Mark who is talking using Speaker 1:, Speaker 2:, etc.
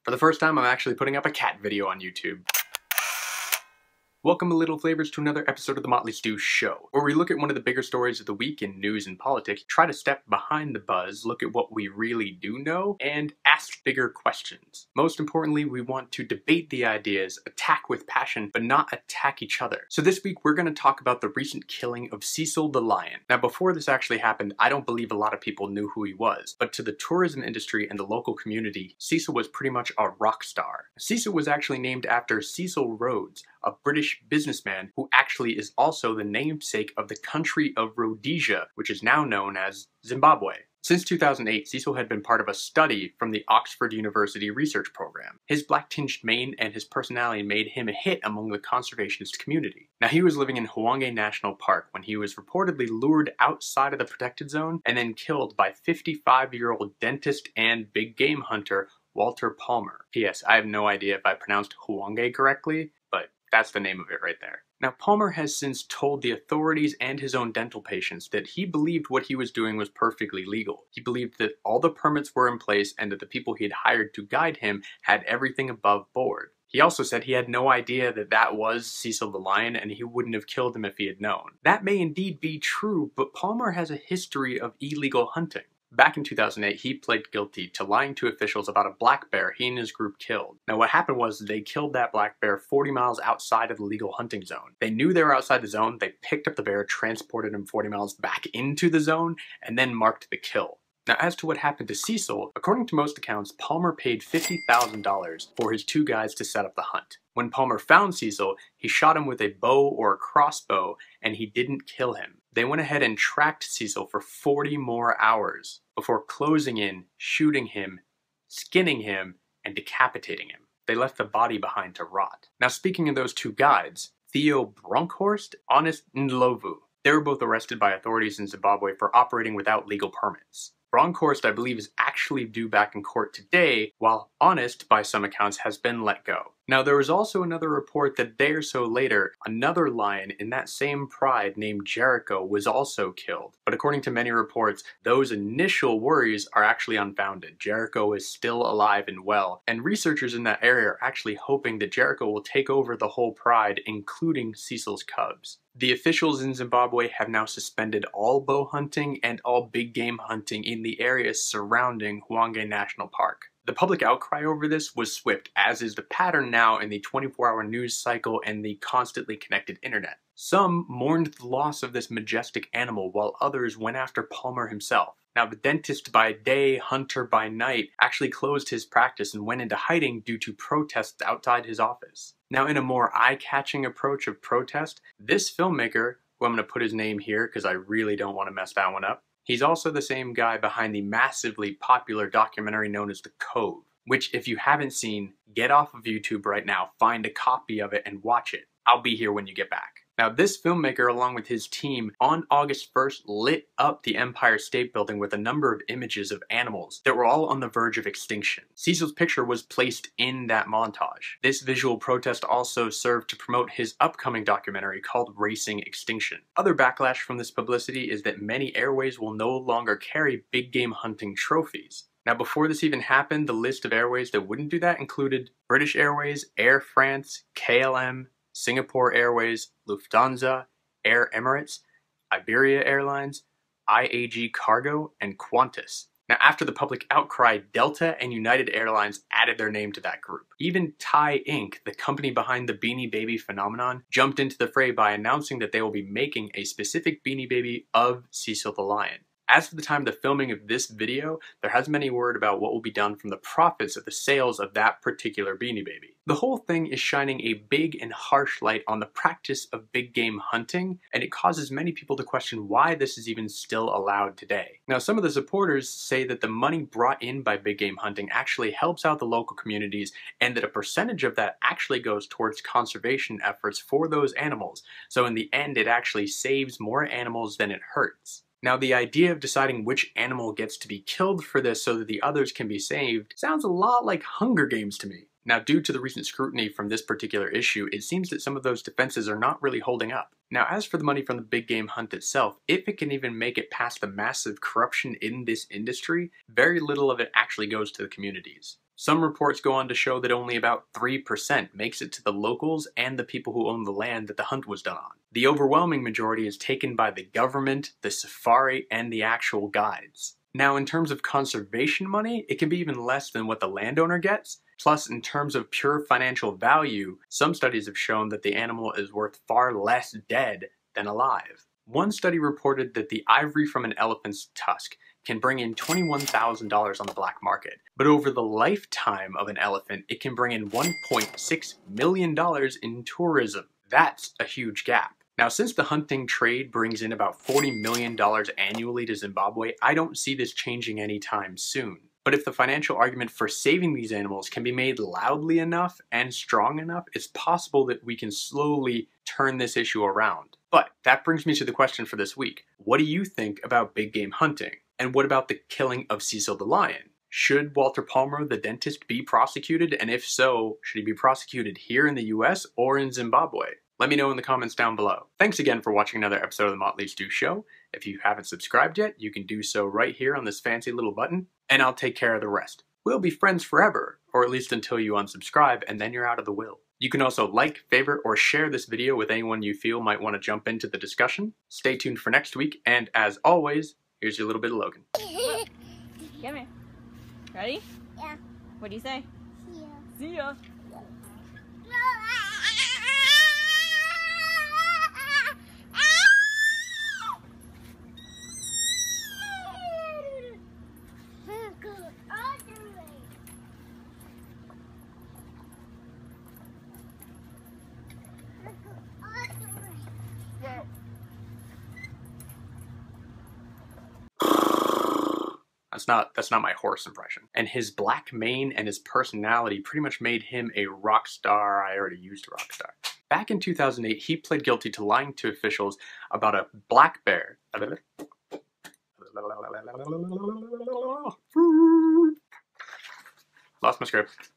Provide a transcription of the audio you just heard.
Speaker 1: For the first time, I'm actually putting up a cat video on YouTube. Welcome, little flavors, to another episode of the Motley Stew Show, where we look at one of the bigger stories of the week in news and politics, try to step behind the buzz, look at what we really do know, and ask bigger questions. Most importantly, we want to debate the ideas, attack with passion, but not attack each other. So this week, we're going to talk about the recent killing of Cecil the lion. Now, before this actually happened, I don't believe a lot of people knew who he was, but to the tourism industry and the local community, Cecil was pretty much a rock star. Cecil was actually named after Cecil Rhodes, a British businessman who actually is also the namesake of the country of Rhodesia, which is now known as Zimbabwe. Since 2008, Cecil had been part of a study from the Oxford University research program. His black-tinged mane and his personality made him a hit among the conservationist community. Now, he was living in Hwange National Park when he was reportedly lured outside of the protected zone and then killed by 55-year-old dentist and big game hunter Walter Palmer. P.S. I have no idea if I pronounced Hwange correctly, but that's the name of it right there. Now, Palmer has since told the authorities and his own dental patients that he believed what he was doing was perfectly legal. He believed that all the permits were in place and that the people he had hired to guide him had everything above board. He also said he had no idea that that was Cecil the lion and he wouldn't have killed him if he had known. That may indeed be true, but Palmer has a history of illegal hunting. Back in 2008, he pled guilty to lying to officials about a black bear he and his group killed. Now, what happened was they killed that black bear 40 miles outside of the legal hunting zone. They knew they were outside the zone, they picked up the bear, transported him 40 miles back into the zone, and then marked the kill. Now, as to what happened to Cecil, according to most accounts, Palmer paid $50,000 for his two guides to set up the hunt. When Palmer found Cecil, he shot him with a bow or a crossbow, and he didn't kill him. They went ahead and tracked Cecil for 40 more hours before closing in, shooting him, skinning him, and decapitating him. They left the body behind to rot. Now, speaking of those two guides, Theo Bronkhorst, Honest Ndlovu, they were both arrested by authorities in Zimbabwe for operating without legal permits. Bronkhorst, I believe, is actually due back in court today, while Honest, by some accounts, has been let go. Now, there was also another report that a day or so later, another lion in that same pride named Jericho was also killed. But according to many reports, those initial worries are actually unfounded. Jericho is still alive and well, and researchers in that area are actually hoping that Jericho will take over the whole pride, including Cecil's cubs. The officials in Zimbabwe have now suspended all bow hunting and all big game hunting in the areas surrounding Hwange National Park. The public outcry over this was swift, as is the pattern now in the 24-hour news cycle and the constantly connected internet. Some mourned the loss of this majestic animal, while others went after Palmer himself. Now, the dentist by day, hunter by night, actually closed his practice and went into hiding due to protests outside his office. Now, in a more eye-catching approach of protest, this filmmaker, who I'm going to put his name here because I really don't want to mess that one up, he's also the same guy behind the massively popular documentary known as The Cove, which, if you haven't seen, get off of YouTube right now, find a copy of it, and watch it. I'll be here when you get back. Now, this filmmaker, along with his team, on August 1st, lit up the Empire State Building with a number of images of animals that were all on the verge of extinction. Cecil's picture was placed in that montage. This visual protest also served to promote his upcoming documentary called Racing Extinction. Other backlash from this publicity is that many airways will no longer carry big game hunting trophies. Now, before this even happened, the list of airways that wouldn't do that included British Airways, Air France, KLM, Singapore Airways, Lufthansa, Air Emirates, Iberia Airlines, IAG Cargo, and Qantas. Now, after the public outcry, Delta and United Airlines added their name to that group. Even Thai Inc., the company behind the Beanie Baby phenomenon, jumped into the fray by announcing that they will be making a specific Beanie Baby of Cecil the lion. As for the time of the filming of this video, there hasn't been any word about what will be done from the profits of the sales of that particular Beanie Baby. The whole thing is shining a big and harsh light on the practice of big game hunting, and it causes many people to question why this is even still allowed today. Now, some of the supporters say that the money brought in by big game hunting actually helps out the local communities, and that a percentage of that actually goes towards conservation efforts for those animals. So in the end, it actually saves more animals than it hurts. Now, the idea of deciding which animal gets to be killed for this so that the others can be saved sounds a lot like Hunger Games to me. Now, due to the recent scrutiny from this particular issue, it seems that some of those defenses are not really holding up. Now, as for the money from the big game hunt itself, if it can even make it past the massive corruption in this industry, very little of it actually goes to the communities. Some reports go on to show that only about 3% makes it to the locals and the people who own the land that the hunt was done on. The overwhelming majority is taken by the government, the safari, and the actual guides. Now, in terms of conservation money, it can be even less than what the landowner gets. Plus, in terms of pure financial value, some studies have shown that the animal is worth far less dead than alive. One study reported that the ivory from an elephant's tusk can bring in $21,000 on the black market, but over the lifetime of an elephant, it can bring in $1.6 million in tourism. That's a huge gap. Now, since the hunting trade brings in about $40 million annually to Zimbabwe, I don't see this changing anytime soon. But if the financial argument for saving these animals can be made loudly enough and strong enough, it's possible that we can slowly turn this issue around. But that brings me to the question for this week. What do you think about big game hunting? And what about the killing of Cecil the lion? Should Walter Palmer, the dentist, be prosecuted? And if so, should he be prosecuted here in the US or in Zimbabwe? Let me know in the comments down below. Thanks again for watching another episode of the Motley Stew Show. If you haven't subscribed yet, you can do so right here on this fancy little button, and I'll take care of the rest. We'll be friends forever, or at least until you unsubscribe, and then you're out of the will. You can also like, favorite, or share this video with anyone you feel might want to jump into the discussion. Stay tuned for next week, and as always, here's your little bit of Logan.
Speaker 2: Come here. Ready?
Speaker 3: Yeah.
Speaker 2: What do you say?
Speaker 3: See ya.
Speaker 2: See ya.
Speaker 1: That's not my horse impression. And his black mane and his personality pretty much made him a rock star. I already used rock star. Back in 2008, he pled guilty to lying to officials about a black bear. Lost my script.